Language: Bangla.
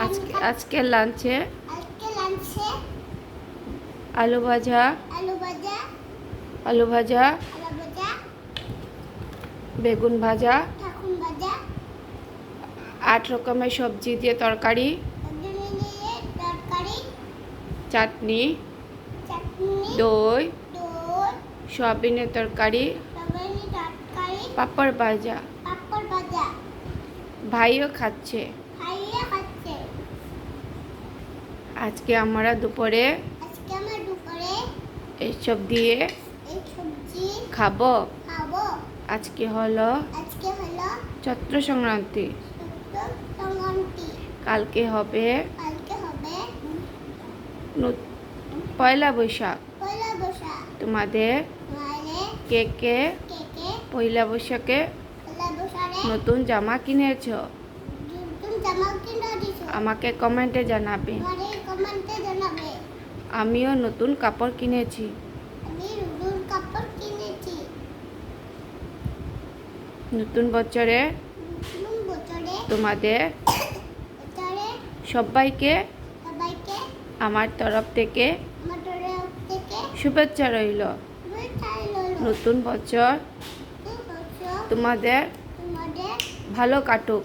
আজকে লাঞ্চে আলু ভাজা বেগুন ভাজা 8 রকমের সবজি দিয়ে তরকারি, চাটনি, দই, সয়াবিনের তরকারি, পাপড় ভাজা। ভাইও খাচ্ছে। আজকে আমরা দুপুরে এইসব দিয়ে খাবো। আজকে হলো চৈত্র সংক্রান্তি। কালকে হবে পয়লা বৈশাখ। তোমাদের কে কে পয়লা বৈশাখে নতুন জামা কিনেছ? আমাকে কমেন্টে জানাবে। আমিও নতুন কাপড় কিনেছি। নতুন বছরে তোমাদের সবাইকে আমার তরফ থেকে শুভেচ্ছা রইল। নতুন বছর তোমাদের ভালো কাটুক।